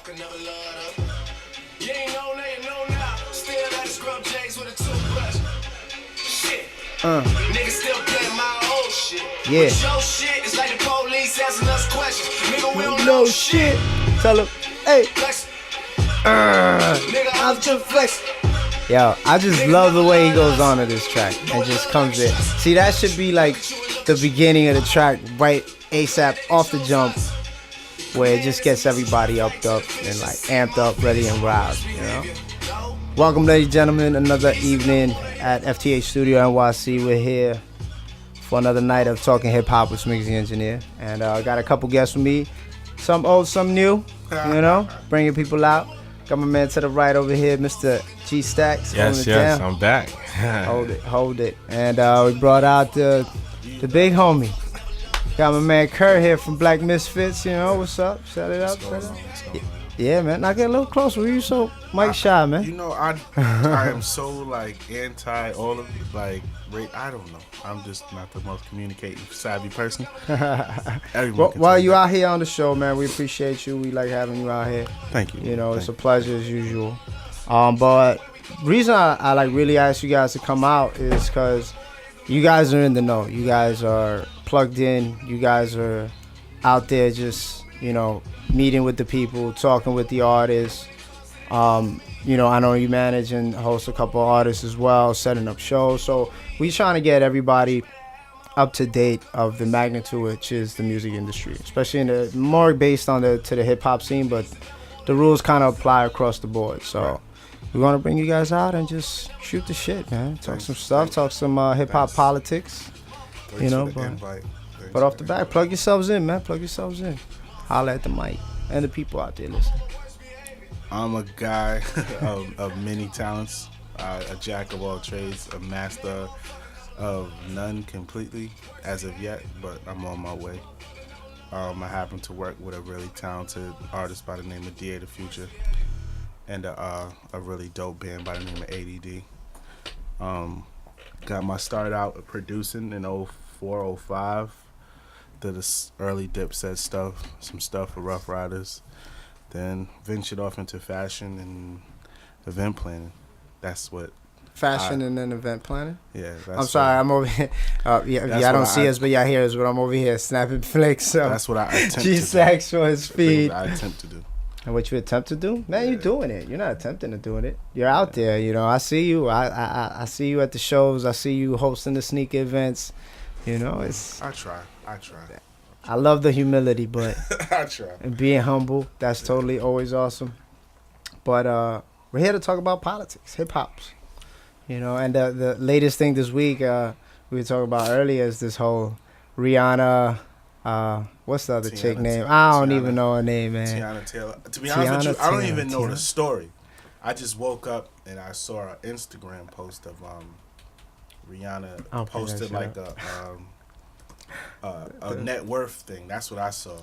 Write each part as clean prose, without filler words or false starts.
You ain't know now, you know now. Still got scrub J's with a toothbrush. Shit. Niggas still playing my old shit. Yeah. But your shit is like the police asking us questions. Nigga, we don't No know shit. Tell him, hey. Flex. Nigga, I'm just flex. Yo, I just love the way he goes on to this track and just comes in. See, that should be like the beginning of the track, right ASAP off the jump, where it just gets everybody upped up and like amped up, ready and roused, you know? Welcome, ladies and gentlemen, another evening at FTH Studio NYC. We're here for another night of talking hip hop with Smigs the Engineer, and I got a couple guests with me, some old, some new, you know, bringing people out. Got my man to the right over here, Mr. G Stacks. Yes, I'm back. Hold it. And we brought out the big homie. Got my man Curt here from Black Misfits. You know what's up? Set it up. Yeah, man. Now get a little closer. Were you so mic shy, man? You know, I am so like anti all of it. Like, I don't know. I'm just not the most communicating savvy person. While you out here on the show, man, we appreciate you. We like having you out here. Thank you. You know, it's a pleasure as usual. But reason I like really asked you guys to come out is because you guys are in the know. You guys are plugged in. You guys are out there just, you know, meeting with the people, talking with the artists. You know, I know you manage and host a couple of artists as well, setting up shows. So we trying to get everybody up to date of the magnitude which is the music industry, especially in the more based on the hip hop scene, but the rules kind of apply across the board. So we want to bring you guys out and just shoot the shit, man. Talk some stuff, talk some hip hop politics. You know, but off the back, plug yourselves in, man. Plug yourselves in. Holla at the mic and the people out there listening. I'm a guy of many talents, a jack of all trades, a master of none completely as of yet, but I'm on my way. I happen to work with a really talented artist by the name of DA the Future and a really dope band by the name of ADD. Got my start out producing in 04, 05. Did the early Dipset stuff, some stuff for Rough Riders. Then ventured off into fashion and event planning. That's what and then event planning. Yeah, I'm sorry, I'm over here. I don't see us, but y'all hear us. But I'm over here snapping flicks. So that's what I attempt to do. G-Sax for his feed. I attempt to do. And what you attempt to do, man? You're doing it. You're not attempting to do it. You're out there. You know, I see you. I see you at the shows. I see you hosting the sneaker events. You know, it's. I try. I love the humility, but I try. And being humble, that's totally always awesome. But we're here to talk about politics, hip hops. You know, and the latest thing this week we were talking about earlier is this whole Rihanna. What's the other chick name? I don't even know her name, man. Tiana Taylor. To be honest with you, I don't even know the story. I just woke up and I saw an Instagram post of Rihanna posted like a net worth thing. That's what I saw.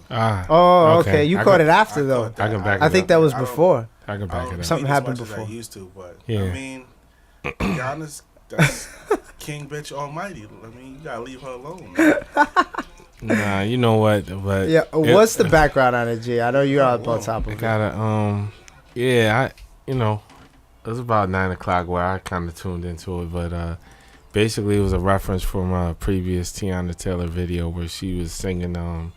Okay. You caught it after though. I think that was before. I can back it up. Something happened before. I used to, but yeah. I mean, Rihanna's that's King Bitch Almighty. I mean, you gotta leave her alone. Nah, you know what? But yeah, what's the background on it, G? I know you're up on top of it. You know, it was about 9:00 where I kind of tuned into it, but basically it was a reference from a previous Tiana Taylor video where she was singing a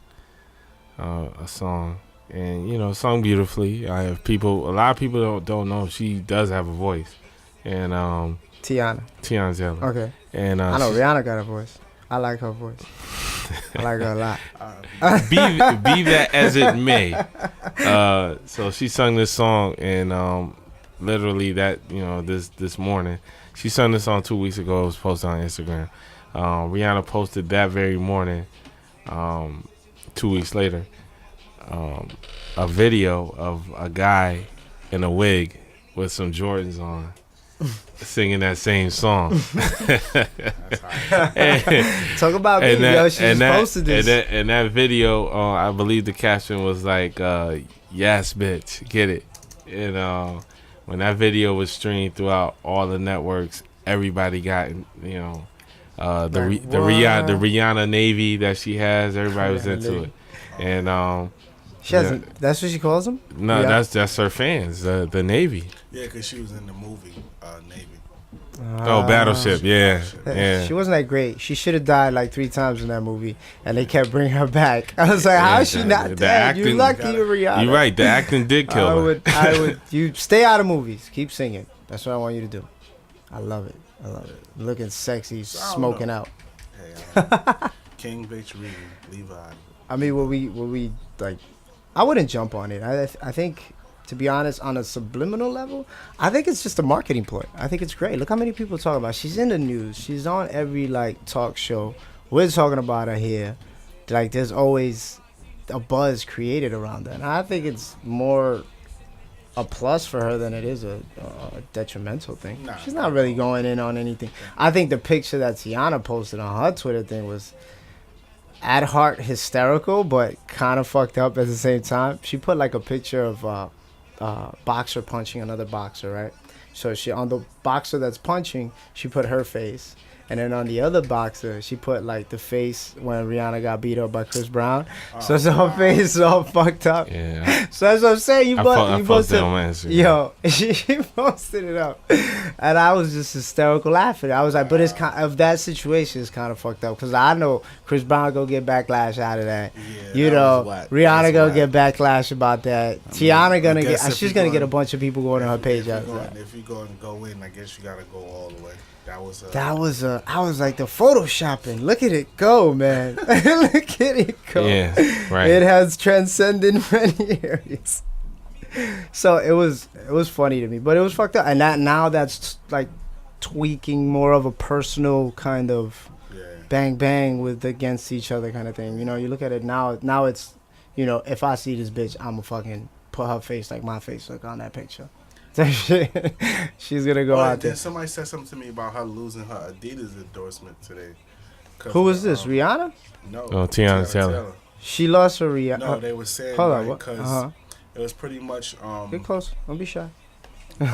song, and you know, sung beautifully. A lot of people don't know she does have a voice, and Tiana Taylor. Okay. And I know Rihanna got a voice. I like her voice. I like her a lot. Be that as it may. So she sung this song, and literally that, you know, this morning. She sung this song 2 weeks ago. It was posted on Instagram. Rihanna posted that very morning, 2 weeks later, a video of a guy in a wig with some Jordans on singing that same song. Talk about me, yo. She just posted this. And that video, I believe the caption was like, yes, bitch, get it. And when that video was streamed throughout all the networks, everybody got, you know, the Rihanna Navy that she has, everybody was into it. And She hasn't. That's what she calls them. No, Yeah. that's her fans. The Navy. Yeah, because she was in the movie Navy. Oh, Battleship. Yeah, yeah. She wasn't that great. She should have died like 3 times in that movie, and they kept bringing her back. I was like, how is she not the dead? You acting- lucky you're Rihanna. You're right. The acting did kill her. I would. You stay out of movies. Keep singing. That's what I want you to do. I love it. I love it. Looking sexy, smoking out. Hey, King Bitch Reed, Levi. I mean, will we like? I wouldn't jump on it. I think, to be honest, on a subliminal level, I think it's just a marketing ploy. I think it's great. Look how many people talk about. She's in the news. She's on every like talk show. We're talking about her here. Like, there's always a buzz created around that. And I think it's more a plus for her than it is a detrimental thing. Nah, She's not really going in on anything. I think the picture that Tiana posted on her Twitter thing was at heart hysterical, but kind of fucked up at the same time. She put like a picture of boxer punching another boxer, right? So she, on the boxer that's punching, she put her face. And then on the other boxer, she put like the face when Rihanna got beat up by Chris Brown. So her face is all fucked up. Yeah. So that's what I'm saying. You I posted on my Instagram. Yo, she posted it up, and I was just hysterical laughing. I was like, but it's kind of that situation is kind of fucked up because I know Chris Brown gonna get backlash out of that. Yeah, You that know, was whack. Rihanna That gonna was get backlash about that. Tiana gonna I get. guess if She's you gonna get a going- bunch of people going on her page after that. If you're going to go in, I guess you got to go all the way. That was I was like the photoshopping. Look at it go, man. Look at it go. Yeah, right. It has transcended many areas. So it was funny to me, but it was fucked up. And that's like tweaking more of a personal kind of bang bang with against each other kind of thing. You know, you look at it now it's, you know, if I see this bitch, I'ma fucking put her face like my face look on that picture. She's gonna go out there. Then somebody said something to me about her losing her Adidas endorsement today. Who was this? Rihanna? No. Oh, Tiana Taylor. She lost her Rihanna. No, they were saying Hold on, because it was pretty much Get close. Don't be shy.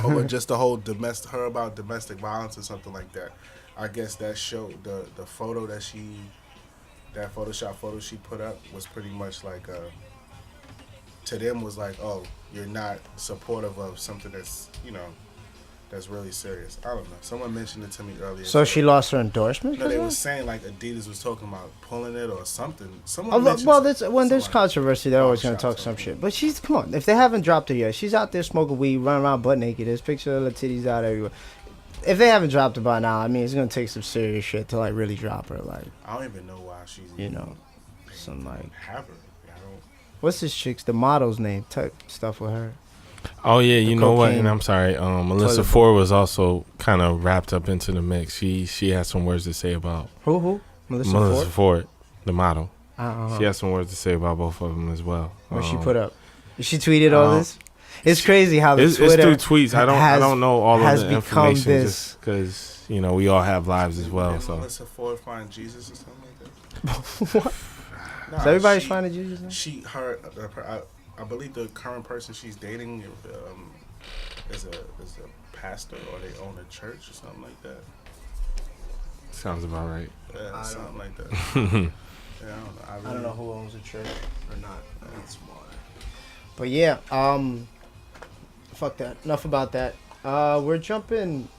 over just the whole domestic violence or something like that. I guess that show the photo that Photoshop photo she put up was pretty much like to them was like, oh, you're not supportive of something that's, you know, that's really serious. I don't know. Someone mentioned it to me earlier. So she lost her endorsement? No, they for were that? saying like Adidas was talking about pulling it or something. Well, when there's someone- controversy, they're always gonna Photoshop talk some something. shit. But come on. If they haven't dropped her yet, she's out there smoking weed, running around butt naked. There's pictures of her titties out everywhere. If they haven't dropped her by now, I mean, it's gonna take some serious shit to like really drop her. Like, I don't even know why she's you know, some like, have her. I don't. what's this chick's the model's name? Type stuff with her. Oh yeah, you know what? cocaine. And I'm sorry, Melissa Toilet. Ford was also kind of wrapped up into the mix. She had some words to say about Who? Melissa Ford. Ford, the model. Uh-huh. She has some words to say about both of them as well. What she put up? She tweeted all this. It's crazy how the It's Twitter through tweets. I don't know all has of the become information this. because you know we all have lives as well. Did So Melissa Ford find Jesus or something like that? What? Nah, Is everybody she- finding Jesus now? She, I believe the current person she's dating is a pastor or they own a church or something like that. sounds about right. Yeah, something like that. Yeah, I don't know who owns a church or not. That's why. But yeah, fuck that. Enough about that. We're jumping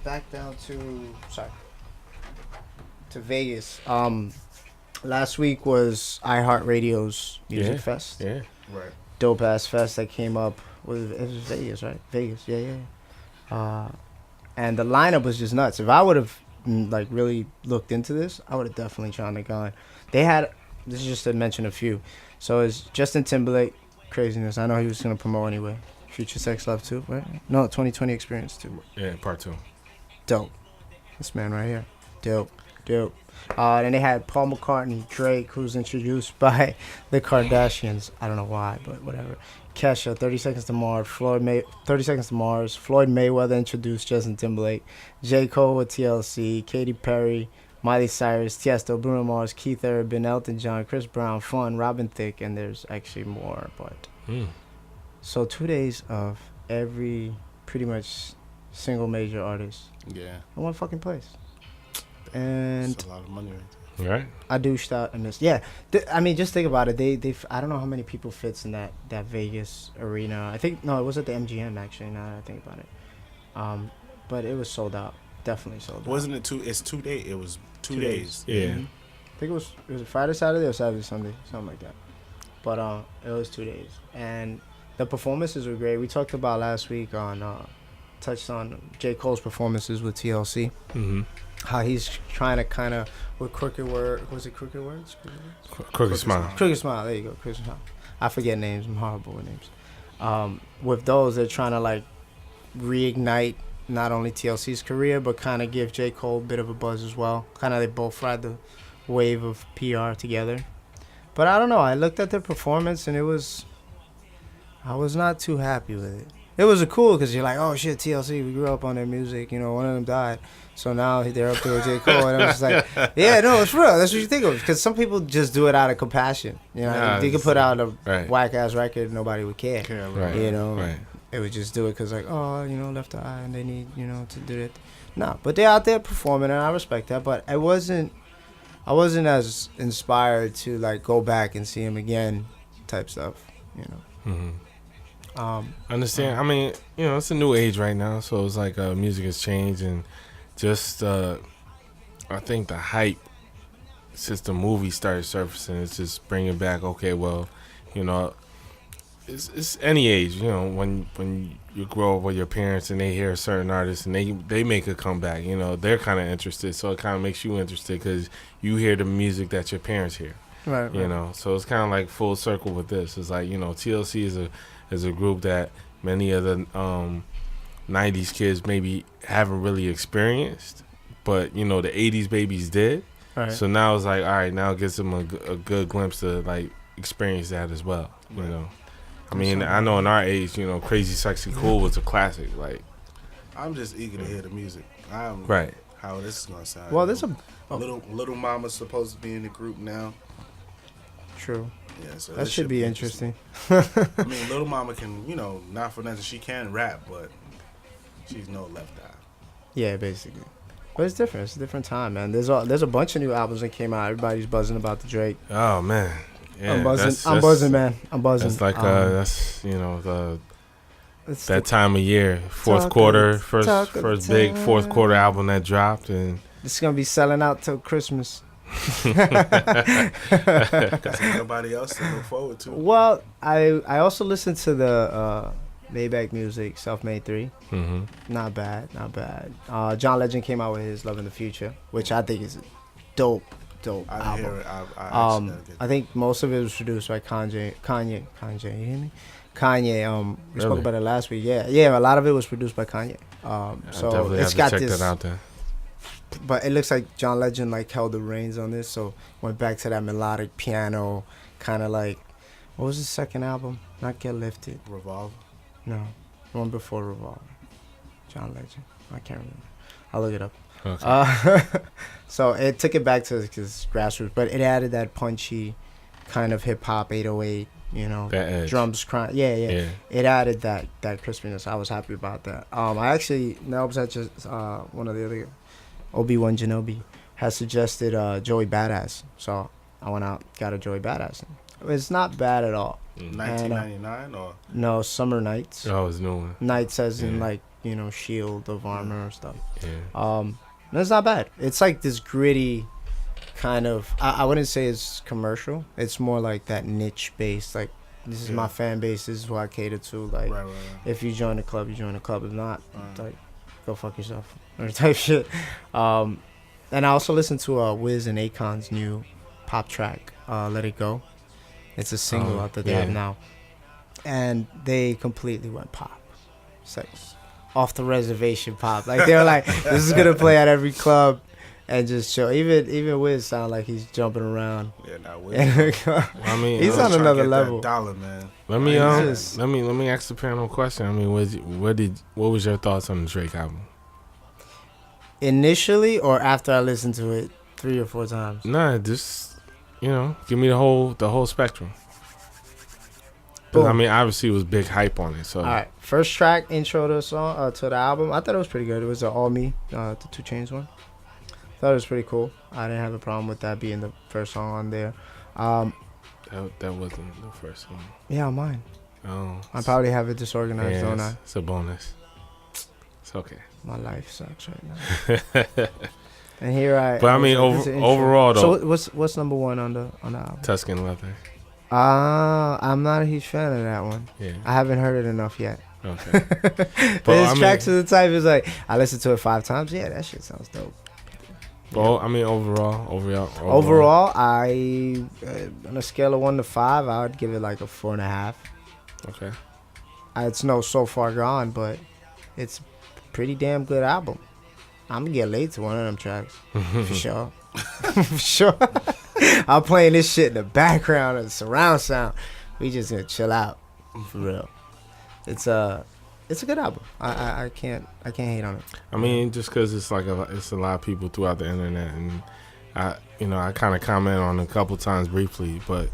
back down to Vegas. Last week was iHeartRadio's Music Fest. Yeah. Right. Dope ass fest that came up. It was Vegas, right? Vegas, yeah. And the lineup was just nuts. If I would have like really looked into this, I would have definitely tried to go. They had, this is just to mention a few. So it's Justin Timberlake, Craziness. I know he was gonna promote anyway. Future Sex Love 2, right? No, 2020 Experience 2. Yeah, part 2. Dope. This man right here. Dope. Then they had Paul McCartney, Drake, who's introduced by the Kardashians. I don't know why, but whatever. Kesha, 30 Seconds to Mars, 30 Seconds to Mars. Floyd Mayweather introduced Justin Timberlake. J. Cole with TLC, Katy Perry, Miley Cyrus, Tiesto, Bruno Mars, Keith Urban, Elton John, Chris Brown, Fun, Robin Thicke, and there's actually more. But so 2 days of every pretty much single major artist Yeah. in one fucking place. And That's a lot of money right Right. I douched out and missed. Yeah, I mean, just think about it. They I don't know how many people fits in that Vegas arena. I think no, it was at the MGM actually. Now that I think about it, but it was sold out. Definitely sold out. Wasn't it two? It's 2 days. It was 2 days. Yeah. Mhm. I think it was Friday, Saturday, or Saturday, Sunday, something like that. But it was 2 days, and the performances were great. We talked about last week on touched on J. Cole's performances with TLC. Mm-hmm. How he's trying to kind of with crooked word. Was it crooked words? Crooked Smile. Crooked Smile. There you go. Crooked Smile. I forget names. I'm horrible with names. With those, they're trying to like reignite not only TLC's career, but kind of give J. Cole a bit of a buzz as well. Kind of they both ride the wave of PR together. But I don't know. I looked at their performance and I was not too happy with it. It was cool because you're like, oh shit, TLC, we grew up on their music. You know, one of them died. So now they're up there with J. Cole. And I'm just like, yeah, no, it's real. That's what you think of. Because some people just do it out of compassion. You know, Nah, they could put out a right. whack-ass record, nobody would care. Right. You know, Right. they would just do it because like, oh, you know, left eye and they need, you know, to do it. No, but they're out there performing and I respect that. But I wasn't as inspired to like go back and see him again type stuff, you know. Mm-hmm. Understand. I mean, you know, it's a new age right now, so it's like music has changed, and just I think the hype since the movie started surfacing is just bringing back. Okay, well, you know, it's any age. You know, when you grow up with your parents and they hear a certain artist and they make a comeback, you know, they're kind of interested, so it kind of makes you interested because you hear the music that your parents hear. Right. You know, so it's kind of like full circle with this. It's like, you know, TLC is a group that many of the 90s kids maybe haven't really experienced, but, you know, the 80s babies did. Right. So now it's like, all right, now it gives them a good glimpse to, like, experience that as well, you know. I mean, I know in our age, you know, Crazy Sexy Cool was a classic. Like, I'm just eager to hear the music. Right. How this is gonna sound. Well, there's little Mama's supposed to be in the group now. True. Yeah, so That should be interesting. I mean, Little Mama can, you know, not for nothing, she can rap, but she's no Left Eye. Yeah, basically. But it's different. It's a different time, man. There's a bunch of new albums that came out. Everybody's buzzing about the Drake. oh, man. Yeah, I'm buzzing. that's- I'm buzzing, man. I'm buzzing. That's like, that's, you know, it's that time of year, first big fourth quarter album that dropped, and It's gonna be selling out till Christmas. Got nobody else to look forward to. Well, I also listened to the Maybach Music Self-Made 3. mm-hmm. Not bad. John Legend came out with his Love in the Future, which I think is a dope I didn't album. hear it. I actually gotta get I think most of it was produced by Kanye, you hear me? Kanye, we spoke Really? about it last week. Yeah, a lot of it was produced by Kanye. So definitely it's have got to check this, that out there. but it looks like John Legend like held the reins on this, so went back to that melodic piano, kind of like, what was the second album? Not Get Lifted. Revolver. No, one before Revolver. John Legend. I can't remember. I'll look it up. Okay. So it took it back to his grassroots, but it added that punchy kind of hip hop 808, you know, That edge. drums crying. Yeah. It added that crispiness. I was happy about that. I actually, one of the other, Obi-Wan Kenobi has suggested Joey Badass, so I went out, got a Joey Badass. It's not bad at all. 1999 or No, Summer Nights. Oh, it's new one. Nights as in Yeah. like, you know, shield of armor or stuff. Yeah. It's not bad. It's like this gritty kind of, I wouldn't say it's commercial. It's more like that niche base. Like, this is my fan base. This is who I cater to. Like, right. if you join the club, you join the club. If not, Right. like, go fuck yourself or type shit. And I also listened to Wiz and Akon's new pop track, Let It Go. It's a single out that they have now. And they completely went pop. It's like off the reservation pop. Like, they were like, this is going to play at every club and just show. Even Wiz sound like he's jumping around. Yeah, not I mean, He's on another level. Dollar, man. Let me just- let me ask the panel a question. I mean, what was your thoughts on the Drake album? Initially or after I listened to it 3 or 4 times? Nah, just, you know, give me the whole spectrum. 'Cause, Boom. I mean, obviously it was big hype on it. So All right, first track intro to the song to the album. I thought it was pretty good. It was All Me, the 2 Chainz one. Thought it was pretty cool. I didn't have a problem with that being the first song on there. That wasn't the first one. Yeah, mine. Oh, I probably have it disorganized, don't I? It's a bonus. It's okay. My life sucks right now. And here I. But I mean, overall though. So what's number one on the album? Tuscan Leather. I'm not a huge fan of that one. Yeah. I haven't heard it enough yet. Okay. But his tracks are the type is like I listened to it 5 times. Yeah, that shit sounds dope. Well, I mean, overall, I on a scale of 1 to 5, I would give it like a 4.5. Okay. It's no So Far Gone, but it's a pretty damn good album. I'm gonna get late to one of them tracks for sure. For sure. I'm playing this shit in the background and surround sound. We just gonna chill out for real. It's a good album. I can't hate on it. I mean, just because it's like it's a lot of people throughout the internet, and I kind of comment on it a couple times briefly, but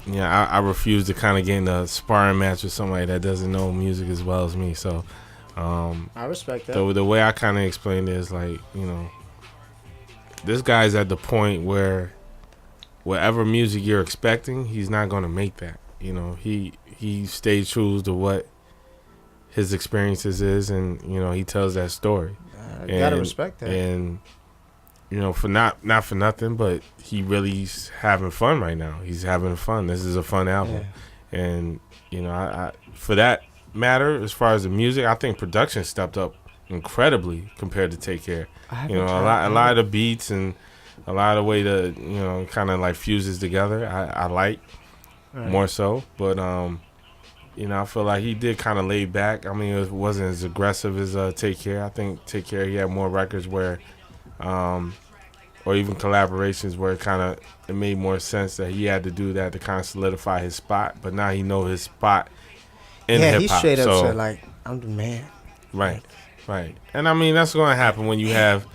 yeah, I refuse to kind of get in a sparring match with somebody that doesn't know music as well as me. So I respect that. The way I kind of explained it is like, this guy's at the point where whatever music you're expecting, he's not gonna make that. He stays true to what his experiences is, and he tells that story. You gotta respect that. And for not for nothing, but he really's having fun right now. He's having fun. This is a fun album, and I for that matter, as far as the music, I think production stepped up incredibly compared to Take Care. A lot of the beats and a lot of the way that kind of like fuses together. I like more so, but I feel like he did kind of lay back. I mean, it wasn't as aggressive as Take Care. I think Take Care, he had more records where, or even collaborations where it made more sense that he had to do that to kind of solidify his spot. But now he know his spot in hip hop. Yeah, he straight up said like, "I'm the man." Right. And I mean, that's going to happen when you have,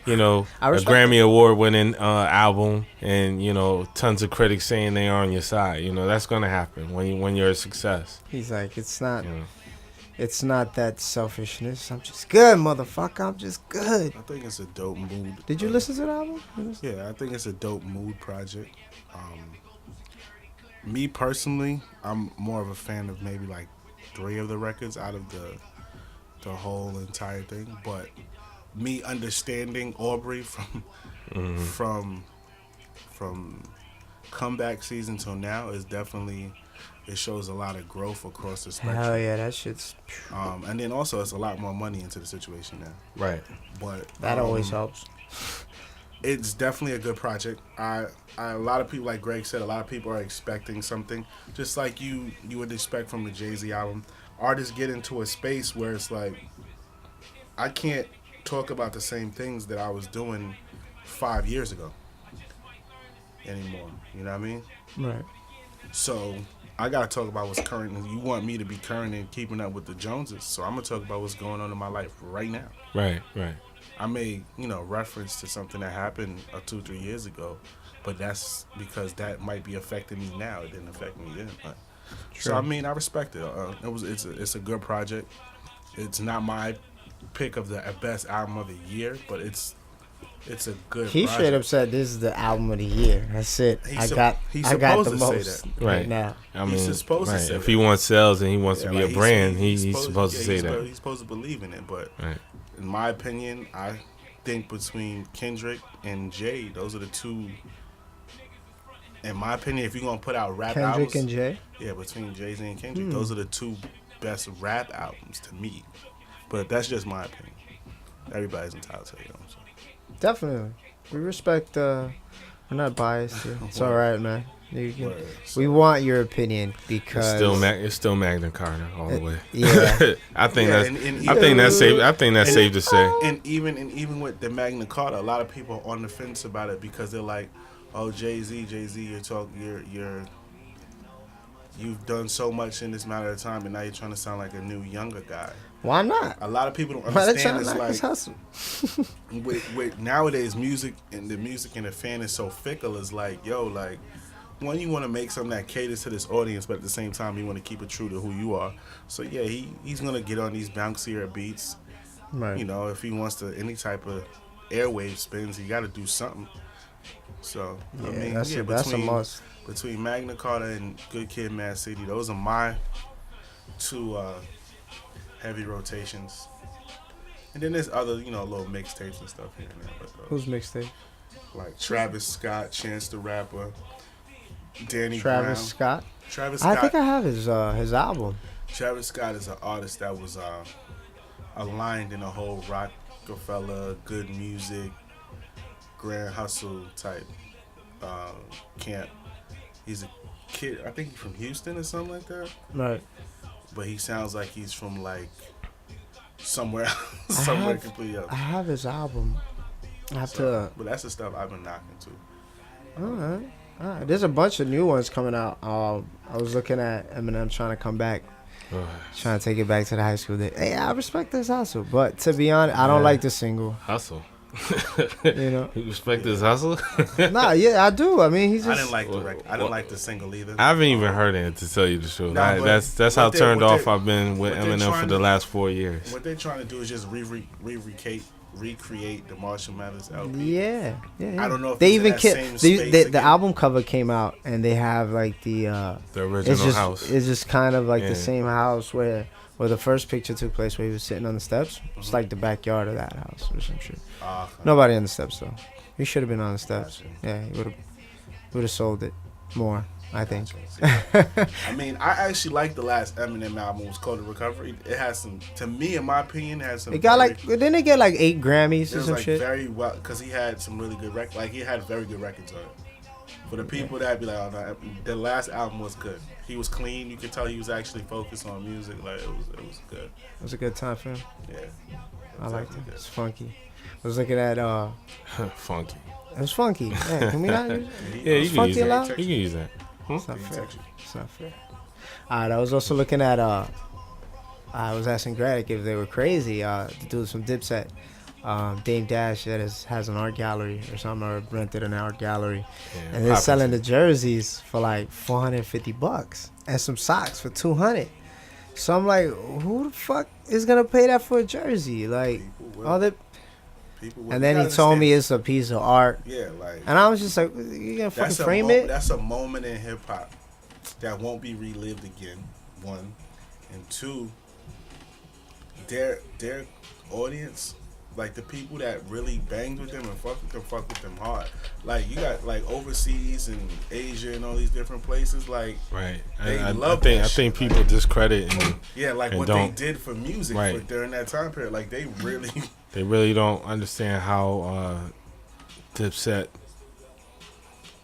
a Grammy Award winning album and tons of critics saying they are on your side. That's going to happen when you're a success. He's like, it's not that selfishness. I'm just good, motherfucker. I'm just good. I think it's a dope mood. Did you listen to the album? Yeah, I think it's a dope mood project. Me personally, I'm more of a fan of maybe like 3 of the records out of the whole entire thing, but me understanding Aubrey from comeback season till now is definitely, it shows a lot of growth across the spectrum. Hell yeah, that shit's. And then also it's a lot more money into the situation now. Right. But that always helps. It's definitely a good project. A lot of people, like Greg said, a lot of people are expecting something, just like you would expect from the Jay-Z album. Artists get into a space where it's like, I can't talk about the same things that I was doing 5 years ago anymore. You know what I mean? Right. So I gotta talk about what's current, and you want me to be current and keeping up with the Joneses. So I'm gonna talk about what's going on in my life right now. Right. I may, reference to something that happened 2-3 years ago, but that's because that might be affecting me now. It didn't affect me then. So I mean, I respect it. It's a good project. It's not my pick of the best album of the year, but it's a good. He project. straight up said this is the album of the year. That's it. He's I got the to most say that. right now. I mean, he's supposed to say if that. he wants sales and he wants to be a brand, he's supposed to say he's that. He's supposed to believe in it, but in my opinion, I think between Kendrick and Jay, those are the two. In my opinion, if you're gonna put out rap albums, Kendrick and Jay, yeah, between Jay-Z and Kendrick, those are the 2 best rap albums to me. But that's just my opinion. Everybody's entitled to their own. So. Definitely, we respect. We're not biased here. It's all right, man. So we want your opinion because it's still Magna Carta all the way. Yeah, I think that's safe. I think that's safe to say. And even with the Magna Carta, a lot of people are on the fence about it because they're like, "Oh, Jay-Z, you've done so much in this matter of time, and now you're trying to sound like a new younger guy." Why not? A lot of people don't understand. It's hustle. with nowadays music and the fan is so fickle. It's like, yo, like, one, you want to make something that caters to this audience, but at the same time, you want to keep it true to who you are. So yeah, he's gonna get on these bouncier beats. Right. If he wants to any type of airwave spins. You got to do something. So I mean, that's a must. Between Magna Carta and Good Kid, Mad City, those are my two heavy rotations. And then there's other, little mixtapes and stuff here and there. But, Who's mixtape? like Travis Scott, Chance the Rapper, Danny Travis Brown. Scott. Travis Scott. I think I have his album. Travis Scott is an artist that was aligned in a whole Rockefeller, good music, grand hustle type camp. He's a kid. I think he's from Houston or something like that. Right. But he sounds like he's from like somewhere completely else. I have his album. I have to. But that's the stuff I've been knocking too. All right. There's a bunch of new ones coming out. I was looking at Eminem trying to come back, trying to take it back to the high school day. Hey, I respect this hustle, but to be honest, I don't like the single. Hustle. You respect his hustle? Nah, yeah, I do. I mean, he's just. I didn't like the record. I didn't like the single either. I haven't even heard it, to tell you the truth. Nah, That's how turned off I've been with Eminem for the last 4 years. What they're trying to do is just recreate the Marshall Mathers LP. Yeah. I don't know if they it's in even that same space the again. album cover came out and they have like the original house. It's just kind of like the same house where the first picture took place, where he was sitting on the steps. It's like the backyard of that house or some shit. Nobody on the steps though. He should have been on the steps. Yeah, he would have sold it more, I think. I mean, I actually like the last Eminem album. It was called The Recovery. It has some, to me, in my opinion, it has some. It got didn't it get like 8 Grammys or was some like shit? very well, because he had some really good records. Like, he had very good records on it. For the people that be like, oh, no, the last album was good. He was clean. You could tell he was actually focused on music. Like, it was good. It was a good time for him. Yeah. I liked it. It's funky. I was looking at Funky. it was funky. Yeah, can we not use it? Yeah, you can use funky that. You can use that. It's not fair. It's not fair. Alright, I was also looking at I was asking Greg if they were crazy. The dudes from Dipset, Dame Dash, that has an art gallery or something, or rented an art gallery, and they're selling the jerseys for like $450 and some socks for $200. So I'm like, who the fuck is gonna pay that for a jersey? Like, all the. And then he told me it's a piece of art. Yeah, like. And I was just like, you gonna fucking frame it? That's a moment in hip hop that won't be relived again. 1 and 2. Their audience, like the people that really banged with them and fuck with them hard. Like, you got like overseas and Asia and all these different places. Like, right. I think people discredit and like and what don't. they did for music during that time period. Like, they really don't understand how Dipset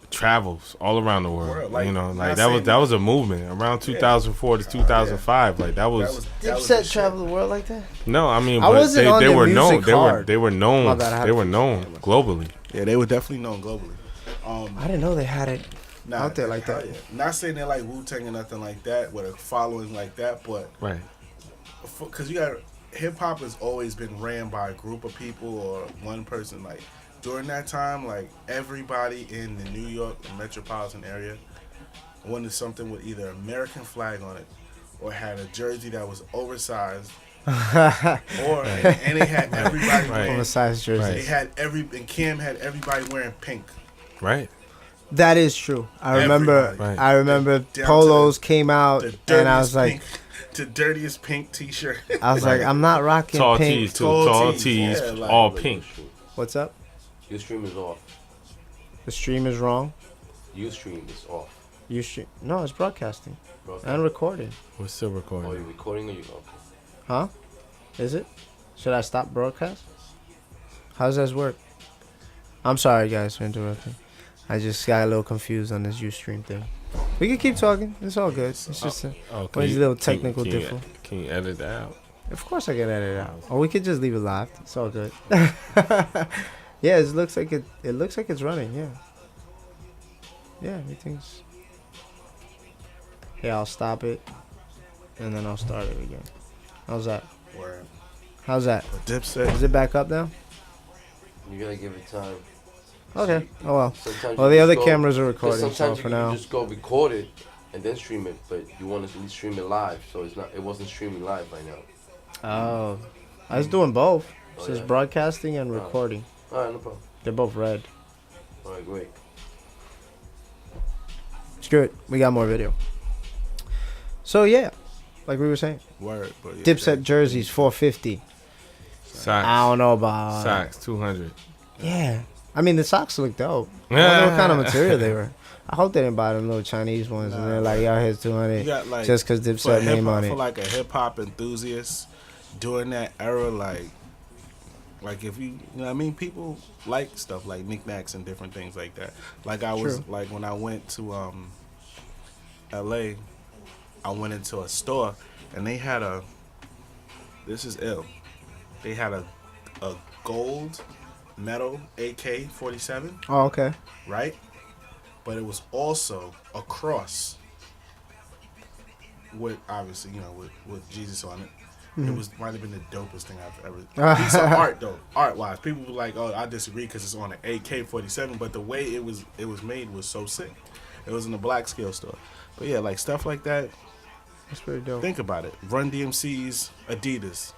travels all around the world. Like, that was a movement around 2004 to 2005. Like that was Dipset travel the world like that? No, I mean, I but wasn't on they their were known. music hard. They were known. My bad, They were known globally. Yeah, they were definitely known globally. I didn't know they had it out there like that. Yeah. Not saying they're like Wu-Tang or nothing like that, with a following like that, but right. Because you got hip hop has always been ran by a group of people or one person. Like, during that time, like, everybody in the New York metropolitan area wanted something with either American flag on it or had a jersey that was oversized. and they had everybody wearing oversized jersey. They had and Cam had everybody wearing pink. Right. That is true. I remember polos came out and I was like, the dirtiest pink T-shirt. I was like, I'm not rocking tall pink. Tees, tall tees, all pink. What's up? Your stream is off. The stream is wrong. Your stream is off. You stream? No, it's broadcasting and recording. We're still recording. Oh, you're recording or you okay? Huh? Is it? Should I stop broadcast? How does this work? I'm sorry, guys, for interrupting. I just got a little confused on this Ustream thing. We can keep talking. It's all good. It's just a little technical difference. Can you edit that out? Of course I can edit it out. Or we could just leave it live. It's all good. Yeah, it looks like it's running. Yeah. Yeah, everything's. Yeah, I'll stop it, and then I'll start it again. How's that? Word. How's that? Dipset. Is it back up now? You gotta give it time. Okay. Oh well. Sometimes well, the other cameras are recording. Sometimes so for you now, can just go record it and then stream it, but you want to stream it live, so it wasn't streaming live right now. Oh, I was doing both. Oh, So it's yeah. broadcasting and recording. All right, no problem. They're both red. All right, great. Screw it. We got more video. So yeah, like we were saying, Word, but yeah, Dipset jerseys $450. Socks. I don't know about Socks, 200. Yeah, I mean the socks look dope. I wonder what kind of material they were. I hope they didn't buy them little Chinese ones and they're like, "Yo, here's You 200 got like just because Dipset name on for it." like a hip hop enthusiast during that era, like if you know what I mean, people like stuff like knickknacks and different things like that. Like I was True. like when I went to LA, I went into a store and they had this is ill. They had a gold metal AK-47, Oh, okay. right? But it was also a cross with obviously, with Jesus on it. It might have been the dopest thing I've ever. Piece of art though, art wise, people were like, "Oh, I disagree because it's on an AK-47," but the way it was made was so sick. It was in a black scale store, but yeah, like stuff like that. That's pretty dope. Think about it. Run DMC's Adidas.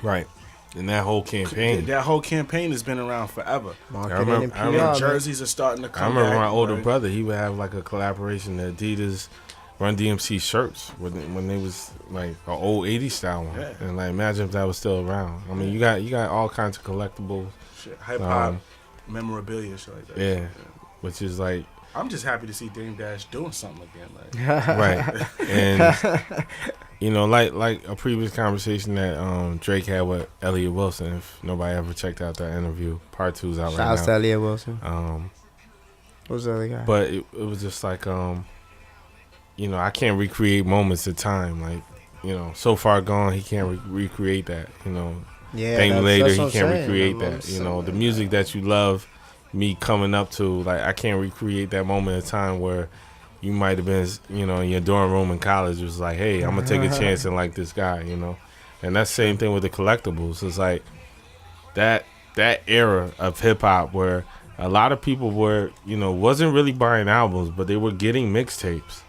Right. And that whole campaign. That whole campaign has been around forever. Marketing and PR, I remember man. Jerseys are starting to I come remember back. my older right? brother, he would have like a collaboration, the Adidas Run DMC shirts when they was like an old 80s style one. Yeah. And like imagine if that was still around. I mean, you got all kinds of collectibles. Shit, hip hop, memorabilia, shit like that. Yeah. Which is like I'm just happy to see Dame Dash doing something again. Like, right. And you know, like a previous conversation that Drake had with Elliot Wilson. If nobody ever checked out that interview, part 2's out Shout right out now. to Elliot Wilson. What was the other guy? But it was just like you know, I can't recreate moments of time. Like, you know, so far gone, he can't recreate that. You know, Yeah, Dame later, that's he what can't I'm saying. recreate I'm that. You know, the saying music that you love, me coming up to, like, I can't recreate that moment of time where you might have been, you know, in your dorm room in college. It was like, hey, I'm gonna take a chance and like this guy, you know. And that's the same thing with the collectibles. It's like that era of hip hop where a lot of people were, you know, wasn't really buying albums, but they were getting mixtapes.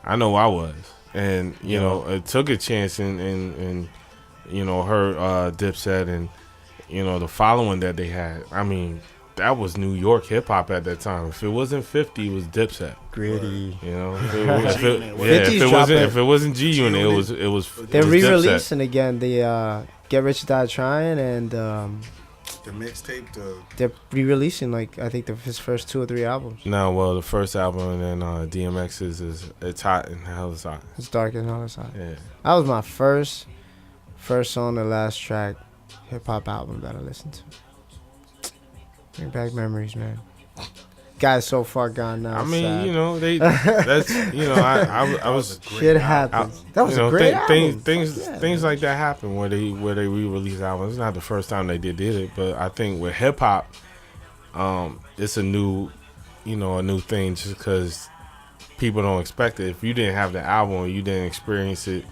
I know I was, and you know, it took a chance in you know, her Dipset and you know the following that they had. I mean, that was New York hip hop at that time. If it wasn't 50, it was Dipset. Gritty. You know, if it wasn't G Unit, it was. They're re-releasing again the Get Rich or Die Trying, and the mixtape, they're re-releasing like I think his first 2 or 3 albums. No, well, the first album and then DMX's is It's Hot and Hell is Hot. It's dark and all that side. Yeah. That was my first song, the last track, hip hop album that I listened to. Bring back memories, man. Guy's so far gone now. I mean, sad. you know, that's you know, I was Shit happens. That was you know, a great album. things like that happen where they re-release albums. It's not the first time they did it, but I think with hip hop, it's a new thing just because people don't expect it. If you didn't have the album or you didn't experience it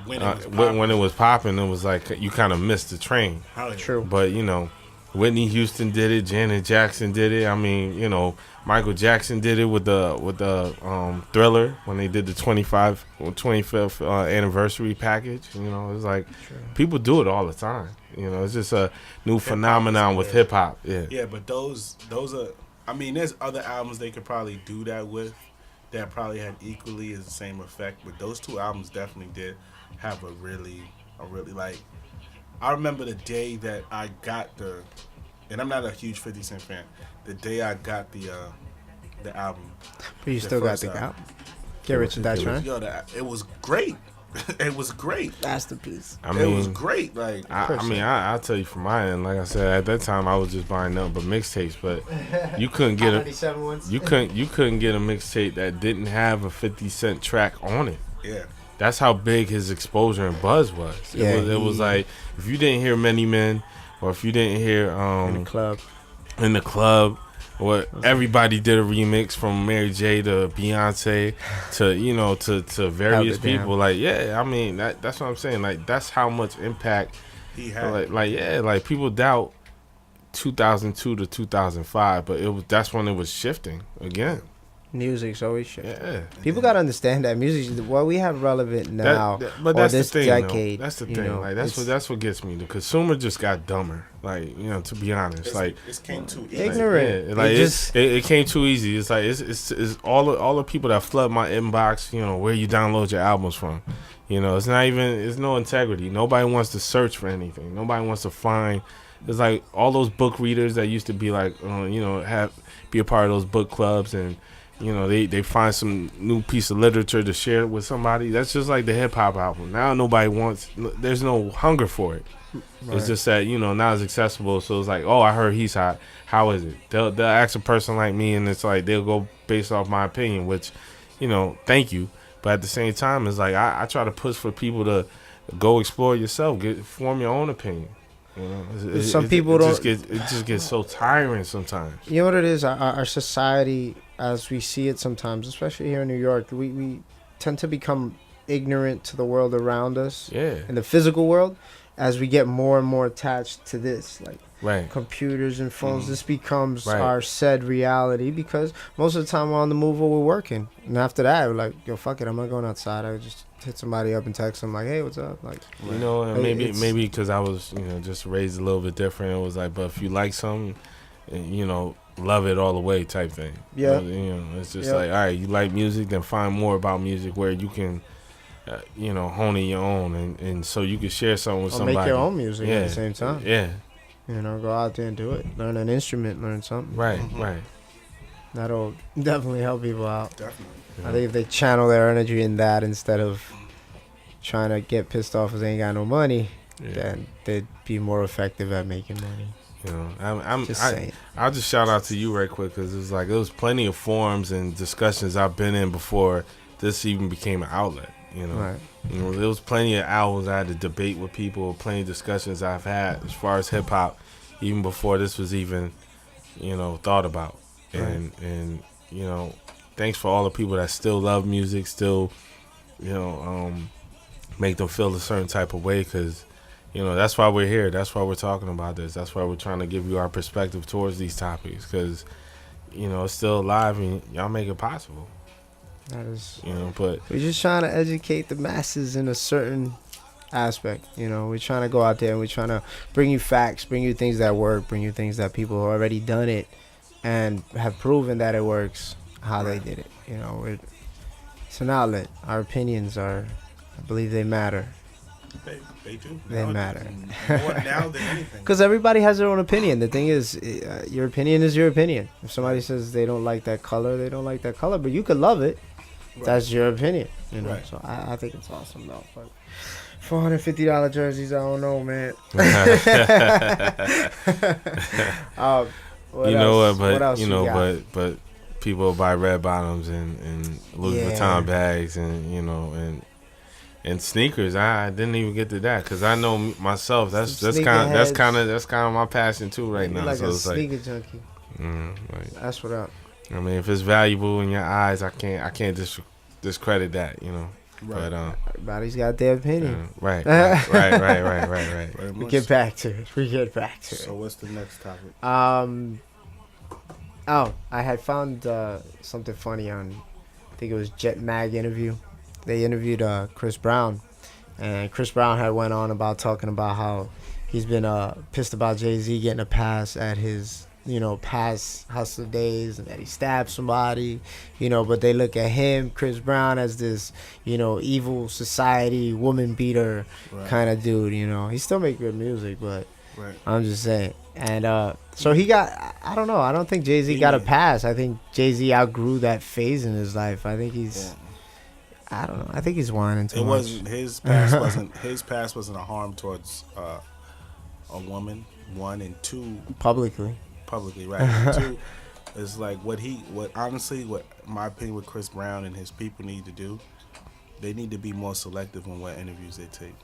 when it was popping, it was like you kind of missed the train. True. But you know, Whitney Houston did it, Janet Jackson did it. I mean, you know, Michael Jackson did it with the Thriller when they did the 25th anniversary package. You know, it's like people do it all the time. You know, it's just a new phenomenon with hip hop. Yeah. Yeah, but those are. I mean, there's other albums they could probably do that with that probably had equally as the same effect. But those 2 albums definitely did have a really like. I remember the day that I got and I'm not a huge 50 Cent fan. The day I got the album. But you still got the album. Get Rich or Die Trying. It was great. It was great. Masterpiece. I mean, it was great. Like I'll tell you from my end. Like I said, at that time I was just buying nothing but mixtapes. But you couldn't get you couldn't get a mixtape that didn't have a 50 Cent track on it. Yeah. That's how big his exposure and buzz was. It was like if you didn't hear Many Men, or if you didn't hear in the club, or everybody did a remix from Mary J to Beyonce to various people. Like I mean that's what I'm saying. Like that's how much impact he had. Like people doubt 2002 to 2005, but that's when it was shifting again. Music's always shifting. Yeah. People gotta understand that music, what we have relevant now, But or that's this the thing. decade. Though. That's the you thing. know, Like that's what gets me. The consumer just got dumber. Like to be honest, like it came too easy. ignorant. Yeah, like It it came too easy. It's like it's all the people that flood my inbox. Where you download your albums from. It's not even. It's no integrity. Nobody wants to search for anything. Nobody wants to find. It's like all those book readers that used to be like, be a part of those book clubs, and they find some new piece of literature to share with somebody. That's just like the hip hop album. Now nobody wants. There's no hunger for it. Right. It's just that now it's accessible. So it's like, oh, I heard he's hot. How is it? They'll ask a person like me, and it's like they'll go based off my opinion, which, thank you. But at the same time, it's like I try to push for people to go explore yourself, form your own opinion. Some people don't. It just gets so tiring sometimes. You know what it is? Our society, as we see it sometimes, especially here in New York, we tend to become ignorant to the world around us. Yeah. In the physical world, as we get more and more attached to this, like right. computers and phones, this becomes right. our said reality, because most of the time we're on the move or we're working. And after that, we're like, yo, fuck it, I'm not going outside. I would just hit somebody up and text them like, hey, what's up? Like, maybe because I was just raised a little bit different. It was like, but if you like something, love it all the way type thing. Yeah. It's just like, all right, you like music, then find more about music where you can hone in your own, and so you can share something with somebody. Make your own music at the same time. Yeah. Go out there and do it. Learn an instrument, learn something. Right, right. That'll definitely help people out. Definitely. I think if they channel their energy in that instead of trying to get pissed off because they ain't got no money, then they'd be more effective at making money. I'll just shout out to you right quick, because it was plenty of forums and discussions I've been in before this even became an outlet. Right. There was plenty of hours I had to debate with people, plenty of discussions I've had as far as hip hop, even before this was even, thought about. Right. And thanks for all the people that still love music, still, make them feel a certain type of way, because, that's why we're here. That's why we're talking about this. That's why we're trying to give you our perspective towards these topics, because, it's still alive and y'all make it possible. That is, but we're just trying to educate the masses in a certain aspect. We're trying to go out there and we're trying to bring you facts, bring you things that work, bring you things that people have already done it and have proven that it works, how they did it. It's an outlet. Our opinions I believe they matter. They do. They matter. More now than anything. Because everybody has their own opinion. The thing is, your opinion is your opinion. If somebody says they don't like that color, they don't like that color, but you could love it. Right. That's your opinion, Right. So I think it's awesome though. But $450 jerseys, I don't know, man. But people buy red bottoms and Louis Vuitton bags and sneakers. I didn't even get to that, because I know myself. That's kind of my passion too right now. Like so a it's sneaker junkie. That's what up. I mean, if it's valuable in your eyes, I can't discredit that, Right. But everybody's got their opinion. Right. We get back to it. So what's the next topic? I had found something funny on, I think it was Jet Mag interview. They interviewed Chris Brown, and Chris Brown had went on about talking about how he's been pissed about Jay-Z getting a pass at his past hustler days, and that he stabbed somebody, but they look at him, Chris Brown, as this, evil society woman beater kind of dude. He still make good music, but I'm just saying. And so he got, I don't know, I don't think Jay-Z got a pass. I think Jay-Z outgrew that phase in his life. I think he's I don't know, I think he's whining too much. Wasn't his past wasn't a harm towards a woman, one, and two, publicly, right? And two is like what my opinion with Chris Brown and his people need to do. They need to be more selective on what interviews they take,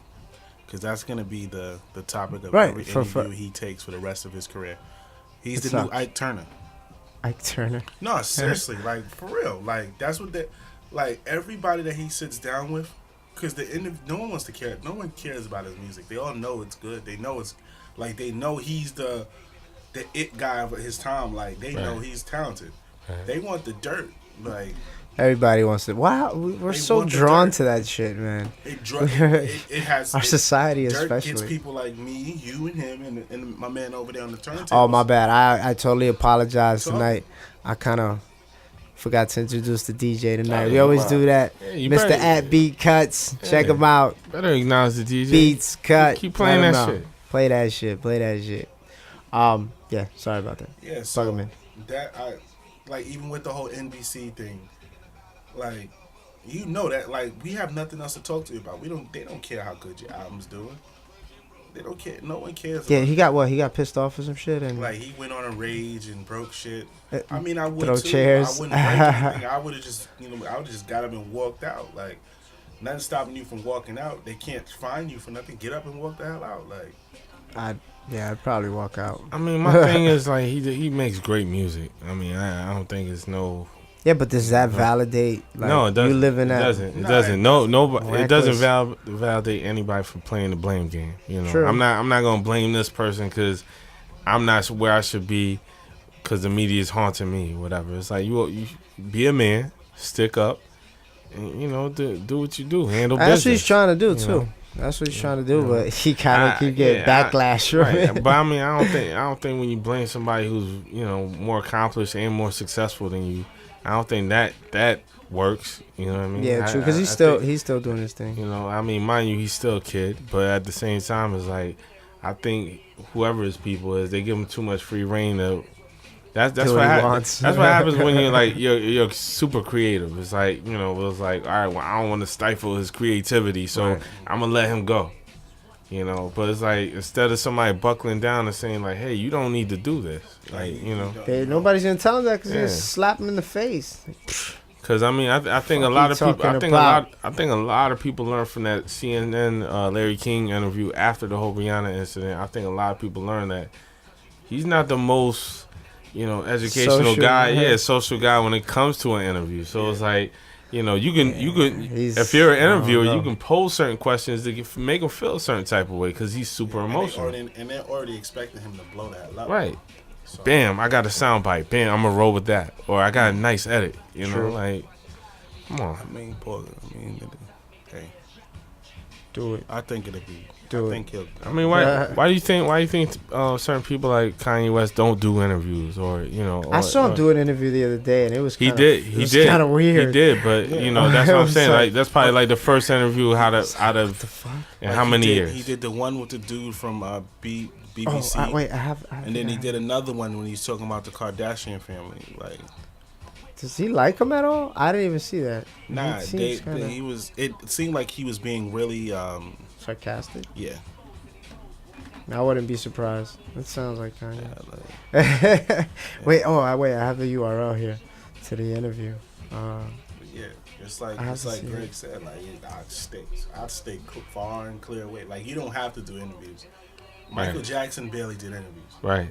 because that's going to be the topic of every interview he takes for the rest of his career. He's the new Ike Turner. Ike Turner? No, seriously, like for real. Like that's what everybody that he sits down with, because no one wants to care. No one cares about his music. They all know it's good. They know it's like, they know he's the it guy of his time. Like they know he's talented. They want the dirt. Like Everybody wants to. Wow, we're They so want the drawn dirt. to that shit, man. it has Our society, Dirt gets especially. people like me, you, and him, and my man over there on the turntable. Oh, my bad. I totally apologize Talk. tonight. I kind of forgot to introduce the DJ tonight. Oh, We always wow. do that. Yeah, you Mr. better- At Beat Cuts. Check Yeah. him out. Better acknowledge the DJ. Beats Cut. Keep playing Let 'em that know. shit. Play that shit. Play that shit. Yeah. Sorry about that. Yeah, Plug so him in. that I like even with the whole NBC thing, like you know that like we have nothing else to talk to you about. They don't care how good your album's doing. They don't care. No one cares. Yeah, about he got what? He got pissed off or some shit, and Like he went on a rage and broke shit. Uh, I mean, I would throw too. chairs. I wouldn't break anything. I would have just, I would have just got up and walked out. Like nothing stopping you from walking out. They can't fine you for nothing. Get up and walk the hell out. Like I'd probably walk out. I mean, my thing is like he makes great music. I mean, I don't think it's no. Yeah, but does that validate? Like, No, it doesn't. You live in It that. doesn't. It Nah, doesn't. Nobody. It doesn't Reckless. validate anybody for playing the blame game. You know, True. I'm not gonna blame this person because I'm not where I should be because the media is haunting me. Whatever. It's like you be a man, stick up, and do what you do. Handle That's business. what he's trying to do you too. know? That's what he's trying to do, Yeah. but he kind of keep getting backlash from Right. it. But I mean, I don't think when you blame somebody who's more accomplished and more successful than you, I don't think that works. You know what I mean? Yeah, true. Because I think, he's still doing his thing. I mean, mind you, he's still a kid, but at the same time, it's like I think whoever his people is, they give him too much free reign to. That's Do what what he happens. wants. That's what happens when you're like you're super creative. It's like it's like all right, well, I don't want to stifle his creativity, so Right. I'm gonna let him go. But it's like instead of somebody buckling down and saying like, hey, you don't need to do this, like Nobody's gonna tell him that because Yeah. they slap him in the face. Because I mean, I think a Fuck lot you of people. talking about? I think a lot of people learned from that CNN Larry King interview after the whole Rihanna incident. I think a lot of people learned that he's not the most educational Social, guy. yeah. Yeah, social guy when it comes to an interview. So it's like you can He's- if you're an I don't interviewer, know. you can pose certain questions to make him feel a certain type of way because he's super emotional. And they're already expecting him to blow that level. Right. So, Bam, I got a sound bite. Bam, I'm gonna roll with that. Or I got a nice edit. True. Like, come on. I mean, hey, Do it. I think it'll be. Do I it. think he'll. I mean, why do you think certain people like Kanye West don't do interviews or I saw him do an interview the other day, and it was He kinda, did. It He was did. kind of weird. He did, but that's It what I'm was saying. like- Like that's probably like the first interview out of in how many years? He did the one with the dude from BBC. Oh, wait, I have. And then he did another one when he's talking about the Kardashian family. Like, Does he like him at all? I didn't even see that. nah, He seems kinda he was. It seemed like he was being really, sarcastic. yeah. I wouldn't be surprised. That sounds like Kanye. like, Wait, I have the URL here to the interview. yeah, it's like I have to see Greg said. Like, I'd stay far and clear away. Like, you don't have to do interviews. Michael Right. Jackson barely did interviews. Right,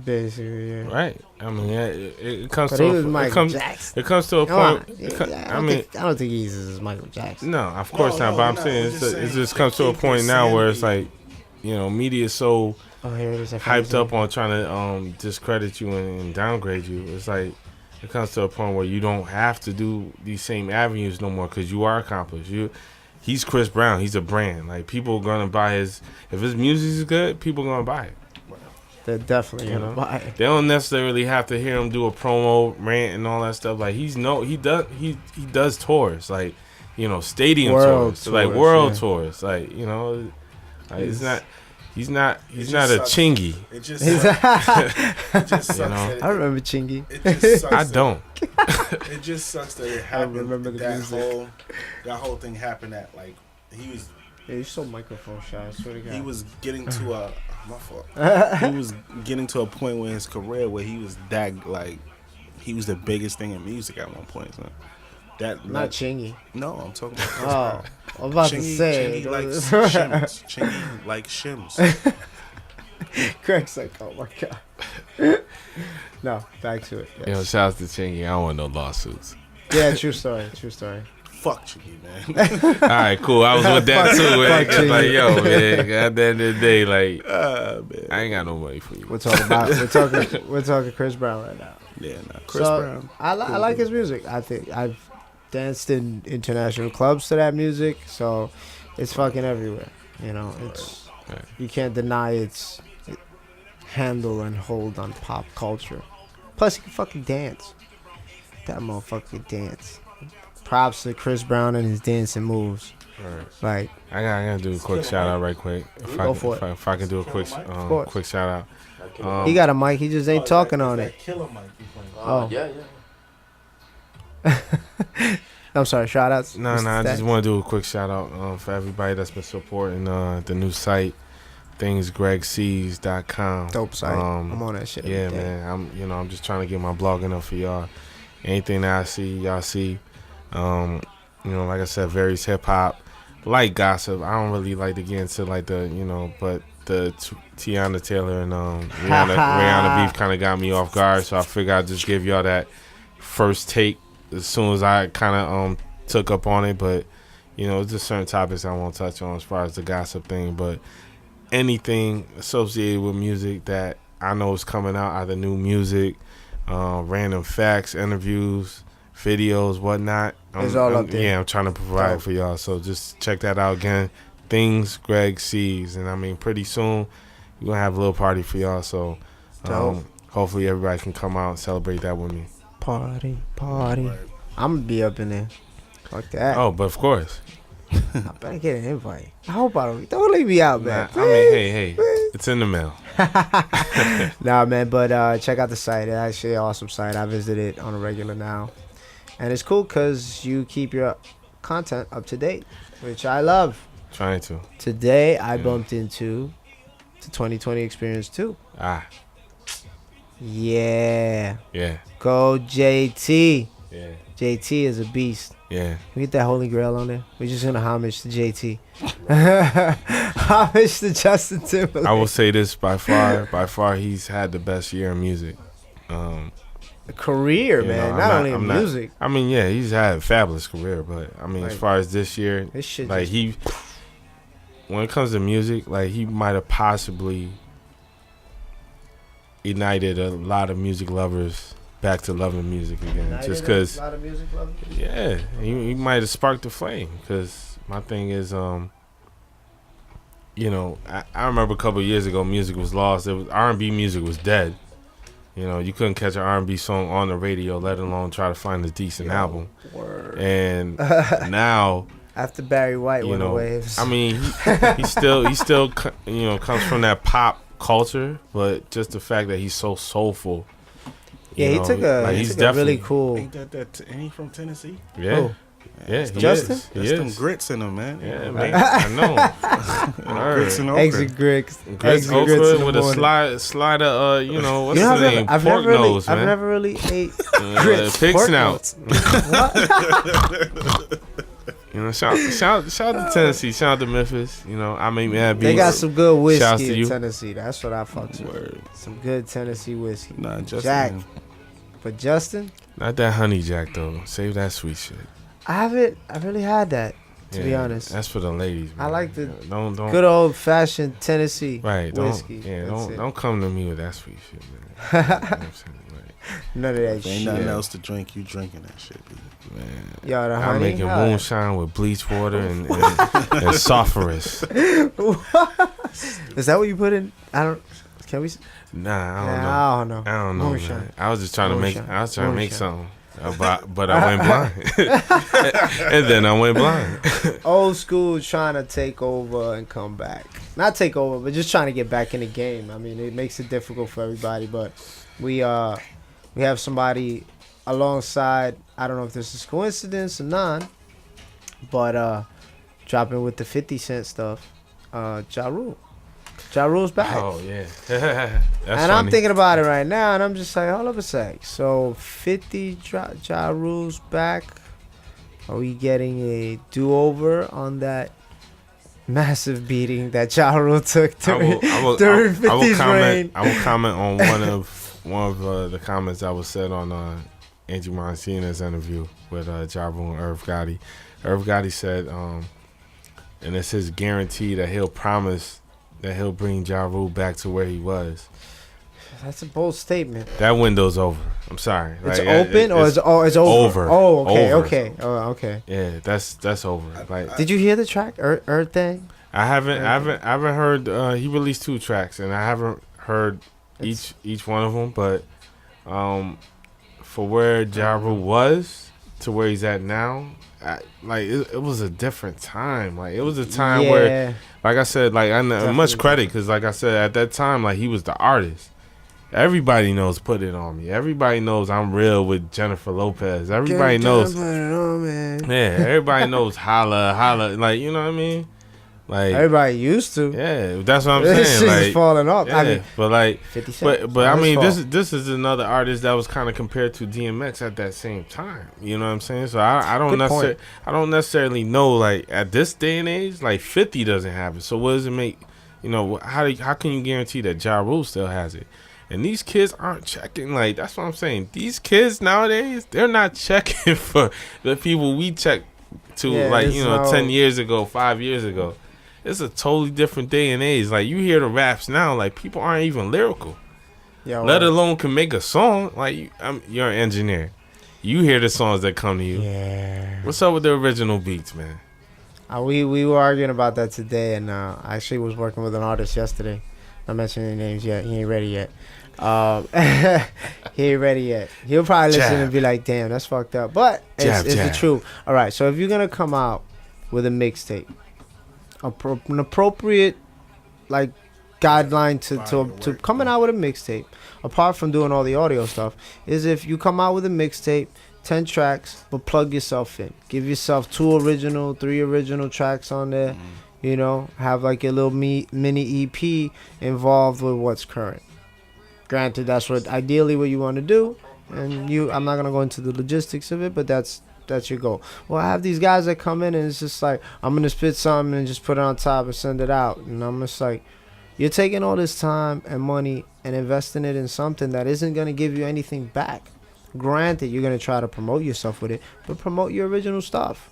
Basically, yeah. right. I mean, it comes But to he was it Michael comes Jackson. it comes to a Come on. point. I don't think he's as Michael Jackson. No, of course No, not. But I'm no, saying I'm just it saying just they comes to a keep point their now where it's sanity. like, media is so Oh, here it is. I found hyped his up name. on trying to discredit you and downgrade you. It's like it comes to a point where you don't have to do these same avenues no more because you are accomplished. He's Chris Brown. He's a brand. Like people are gonna buy if his music is good, people are gonna buy it. They're definitely You gonna know? buy it. They don't necessarily have to hear him do a promo rant and all that stuff. Like he does tours, like stadium World tours, like tours, world yeah. tours, like like he's not just a sucks. chingy. It just sucks know? that I remember Chingy. it just sucks I that- don't. It just sucks that it I don't happened. remember the that music. whole thing happened at like he was Yeah, you're so microphone shy. I swear to God. he was getting to a my fault. He was getting to a point in his career where he was he was the biggest thing in music at one point. So that Not Chingy. no, I'm talking about Chris Oh, Brown. I'm about to say. Chingy likes shims. Chingy likes shims. Craig's like, oh my God. No, back to it. Yes. Shout out to Chingy. I don't want no lawsuits. Yeah, true story. True story. Fuck Chingy, man. All right, cool. I was with that Fuck- too. Man. fuck 'Cause, like, Chingy. yo, man, at the end of the day, like, Man. I ain't got no money for you. We're talking Chris Brown right now. Yeah, nah, Chris So Brown. I like his music. I think I've danced in international clubs to that music, so it's fucking everywhere. You know, it's Right. you can't deny its handle and hold on pop culture. Plus, he can fucking dance. That motherfucker can dance. Props to Chris Brown and his dancing moves. Right. Like, I gotta do a quick shout out right quick. Go for it. If I can do a quick course. quick shout out. he got a mic, he just ain't talking on it. Killer Mike. Oh. Yeah. I'm sorry, shout outs. No, I just want to do a quick shout out for everybody that's been supporting the new site, thingsgregsees.com. Dope site. I'm on that shit. Yeah, every day. man. I'm just trying to get my blogging up for y'all. Anything that I see, y'all see. Like I said, various hip hop, light gossip. I don't really like to get into like the, but the Tiana Taylor and Rihanna beef kind of got me off guard. So I figured I'd just give y'all that first take as soon as I kind of took up on it. But it's just certain topics I won't touch on as far as the gossip thing. But anything associated with music that I know is coming out, either new music, random facts, interviews, videos, whatnot. It's all up there. Yeah, I'm trying to provide for y'all. So just check that out again. Things Greg Sees. And pretty soon we're going to have a little party for y'all. So hopefully everybody can come out and celebrate that with me. Party. I'm going to be up in there. Fuck that. Oh, but of course. I better get an invite. I hope I don't leave me out, man. Nah, hey, it's in the mail. Nah, man, but check out the site. It's actually an awesome site. I visit it on a regular now. And it's cool because you keep your content up to date, which I love. Trying to. Today, I bumped into the 2020 Experience 2. Yeah. Yeah. Go JT. Yeah. JT is a beast. Yeah. We get that Holy Grail on there. We're just gonna homage to JT. Homage to Justin Timberlake. I will say this, by far he's had the best year in music. Career, man. Not only in music. He's had a fabulous career, but as far as this year, This shit like just- when it comes to music, like he might have possibly ignited a lot of music lovers back to loving music again. Just because, yeah, he might have sparked the flame. Because my thing is, I remember a couple of years ago, music was lost. R&B music was dead. You couldn't catch an R&B song on the radio, let alone try to find a decent album. Word. And now, After Barry White went away. he still comes from that pop culture, but just the fact that he's so soulful. Yeah, he took a really cool. Ain't that ain't he from Tennessee? Yeah. Who? Yeah, Justin? That's them grits in him, man. Yeah, man. I know. Grits and okra. Exit grits. Grits Exit grits in okra the with a morning. slider, what's You know, the name? I've Pork never really, nose, I've man. never really ate grits. Pig pork snout. What? Shout out to Tennessee. Shout out to Memphis. They got some good Shouts to whiskey you. in Tennessee. That's what I fucks with. Some good Tennessee whiskey. Nah, Justin. Jack. But Justin, Not that honey jack though. Save that sweet shit. I really had that, to be honest. That's for the ladies. Man. I like the don't good old fashioned Tennessee Whiskey. whiskey. Don't come to me with that sweet shit, man. You know what I'm saying? None of that If shit. ain't nothing else to drink, you drinking that shit, dude. Man, Yo, the I'm honey. making Hell, moonshine with bleach water and sulfurous. Is that what you put in? Can we? Nah, I don't know. I don't know. Moonshine. Man. I was just trying to make. I was trying to make Moonshine. something, but I went blind, and then I went blind. Old school trying to take over and come back. Not take over, but just trying to get back in the game. It makes it difficult for everybody, but we have somebody alongside. I don't know if this is coincidence or not, but dropping with the 50 Cent stuff. Ja Rule. Ja Rule's back. Oh yeah, that's and funny. I'm thinking about it right now, and I'm just like, hold up a sec. So 50 Ja Rule's back. Are we getting a do-over on that massive beating that Ja Rule took during 50's reign? I will comment on one of the comments that was said on Angie Monsina's interview with Ja Rule and Irv Gotti. Irv Gotti said, and it's his guarantee that he'll promise that he'll bring Ja Rule back to where he was. That's a bold statement. That window's over. I'm sorry. It's Like, open or it's over? Over. Oh, okay, Over. okay. Oh, okay. Yeah, that's over. Like, Did you hear the track Earth Thing? I haven't heard. He released 2 tracks, and I haven't heard each one of them. But for where Ja Rule was to where he's at now, it was a different time. Like, it was a time where, like I said, like, I know much credit because, like I said, at that time, like, he was the artist. Everybody knows Put It On Me. Everybody knows I'm Real with Jennifer Lopez. Everybody knows. Yeah, everybody knows Holla, Holla. Like, you know what I mean? Like, everybody used to. Yeah, that's what I'm This saying. shit Like, is falling off. Yeah, I mean, but like, 50 Cent. but I mean, this is another artist that was kind of compared to DMX at that same time. You know what I'm saying? So I don't necessarily know, like, at this day and age, like 50 doesn't have it. So what does it make? You know, how can you guarantee that Ja Rule still has it? And these kids aren't checking. Like, that's what I'm saying. These kids nowadays, they're not checking for the people we check to, 10 years ago, 5 years ago. It's a totally different day and age. Like, you hear the raps now, like, people aren't even lyrical. Let alone can make a song. Like, you're an engineer. You hear the songs that come to you. Yeah. What's up with the original beats, man? We were arguing about that today, and I actually was working with an artist yesterday. Not mentioning any names yet. He ain't ready yet. He ain't ready yet. He'll probably listen and be like, damn, that's fucked up. But it's the truth. All right, so if you're going to come out with a mixtape, an appropriate, like, guideline to coming out with a mixtape, apart from doing all the audio stuff, is if you come out with a mixtape, 10 tracks, but plug yourself in. Give yourself 2 original, 3 original tracks on there. You know, have like a little mini EP involved with what's current. Granted, that's ideally what you want to do, and I'm not gonna go into the logistics of it, but that's your goal. Well, I have these guys that come in and it's just like, I'm gonna spit something and just put it on top and send it out, and I'm just like, you're taking all this time and money and investing it in something that isn't gonna give you anything back. Granted, you're gonna try to promote yourself with it, but promote your original stuff.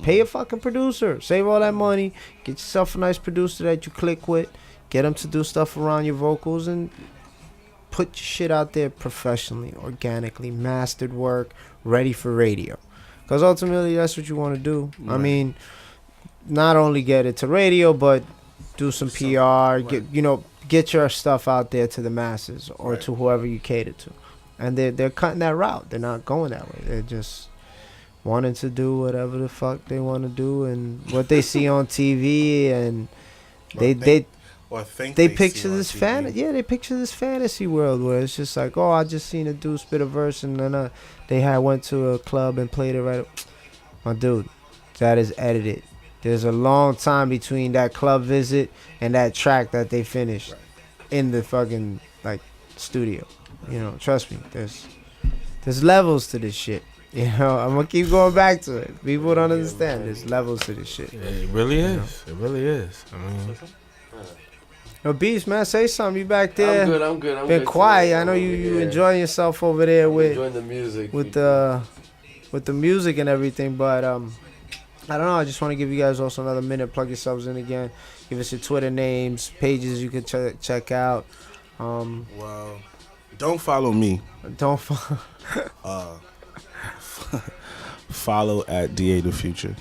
Pay a fucking producer. Save all that money. Get yourself a nice producer that you click with. Get them to do stuff around your vocals and put your shit out there professionally, organically, mastered work, ready for radio. Because ultimately, that's what you want to do. Right. I mean, not only get it to radio, but do some PR. Get your stuff out there to the masses or to whoever you cater to. And they're cutting that route. They're not going that way. They're just wanting to do whatever the fuck they want to do and what they see on TV, and they picture this they picture this fantasy world where it's just like, oh, I just seen a dude spit a verse and then they went to a club and played it right. My dude, that is edited. There's a long time between that club visit and that track that they finished in the fucking like studio. You know, trust me. There's levels to this shit. You know, I'm gonna keep going back to it. People don't understand. There's levels to this shit. It really is. It really is. I mean, yo, Beast, man, say something. You back there? I'm good. Been quiet. I know you enjoying yourself over there enjoying the music with the music and everything. But I don't know. I just want to give you guys also another minute. Plug yourselves in again. Give us your Twitter names, pages you can check out. Well, don't follow me. Don't follow. Follow at DA the Future,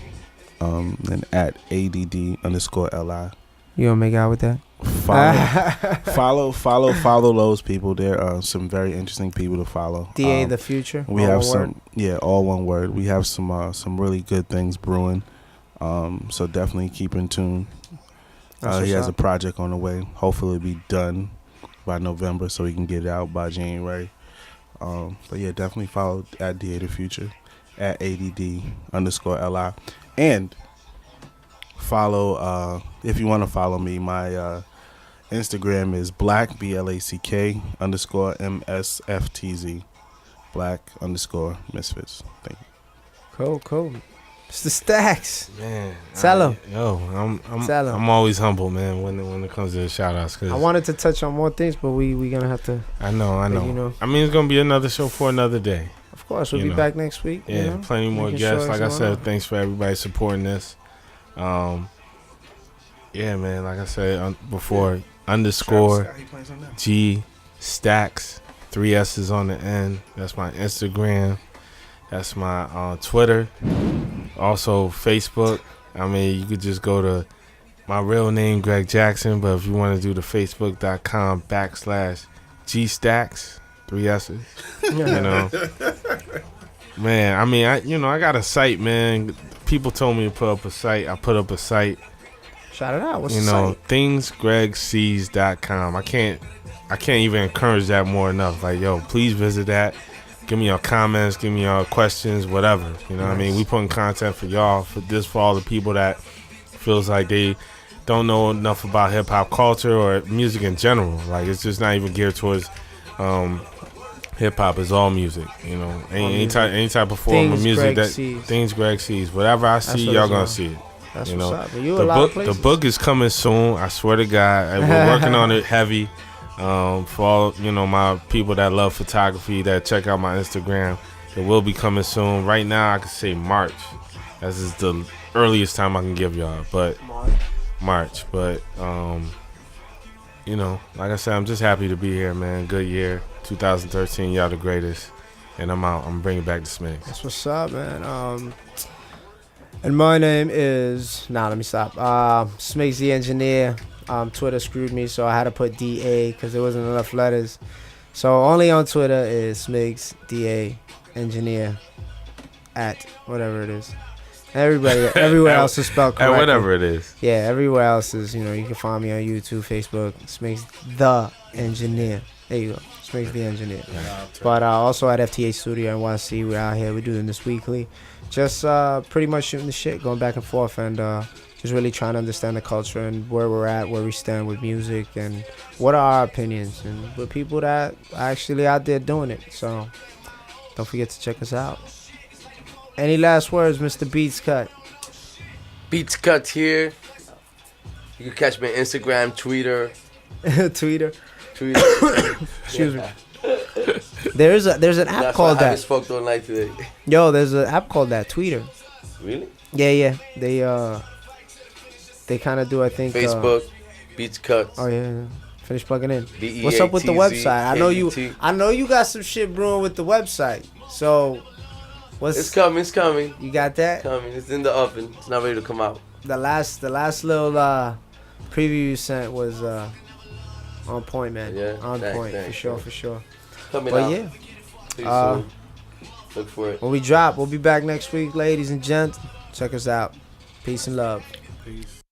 and at ADD_LI. You gonna make out with that? Follow those people. There are some very interesting people to follow. DA the Future. We have some, all one word. We have some really good things brewing. So definitely keep in tune. He has a project on the way. Hopefully it'll be done by November so he can get it out by January. But yeah, definitely follow at DA the Future, at ADD_LI, and follow if you want to follow me. My Instagram is black_MSFTZ, black_misfits. Thank you. Cool. It's the Stacks. Man, tell him. I'm always humble, man, when it comes to the shout outs. I wanted to touch on more things, but we gonna have to. I know. I mean, it's gonna be another show for another day. Of course, we'll be back next week. Yeah, plenty more guests. Like I said, thanks for everybody supporting this. Yeah, man. Like I said before, _GCK Stacks, 3 S's on the end. That's my Instagram. That's my Twitter. Also Facebook. I mean, you could just go to my real name, Greg Jackson, but if you want to do the facebook.com/GStacks, 3 S's, you know. Man, I mean, I got a site, man. People told me to put up a site. I put up a site. Shout it out. What's the site? thingsgregsees.com. I can't even encourage that more enough. Like, yo, please visit that. Give me your comments, give me your questions, whatever. You know what I mean? We putting content for y'all, for all the people that feels like they don't know enough about hip hop culture or music in general. Like, it's just not even geared towards hip hop. It's all music, you know. Any type of form of music things Greg sees. Whatever I see, y'all gonna see it. That's you what's know. up. You a lot of places. The book is coming soon. I swear to God, we're working on it heavy. For all my people that love photography, that check out my Instagram, it will be coming soon. Right now, I can say March. This is the earliest time I can give y'all, but March. But like I said, I'm just happy to be here, man. Good year, 2013. Y'all the greatest, and I'm out. I'm bringing back the Smigs. That's what's up, man. And my name is let me stop. Smigs the Engineer. Twitter screwed me, so I had to put DA because there wasn't enough letters. So only on Twitter is Smigs DA Engineer at whatever it is. Everywhere else is spelled correctly. At whatever it is. Yeah, everywhere else is, you can find me on YouTube, Facebook, Smigs the Engineer. There you go, Smigs the Engineer. But also at FTA Studio NYC, we're out here, we're doing this weekly. Just pretty much shooting the shit, going back and forth, and just really trying to understand the culture and where we're at, where we stand with music, and what are our opinions, and with people that are actually out there doing it. So don't forget to check us out. Any last words, Mr. Beats Cut? Beats Cut here. You can catch me on Instagram, Twitter. Twitter. Excuse me. There's an app called that. I spoke all night today. Yo, there's an app called that, Twitter. Really? Yeah. They kind of do, I think. Facebook, Beats Cut. Oh yeah. Finish plugging in. BEATZ, What's up with the website? I know you got some shit brewing with the website. So, It's coming. You got that? It's coming. It's in the oven. It's not ready to come out. The last little preview you sent was on point, man. Yeah. On point, thanks, for sure. Coming but out. yeah. Pretty soon. Look for it. When we drop, we'll be back next week, ladies and gents. Check us out. Peace and love. Peace.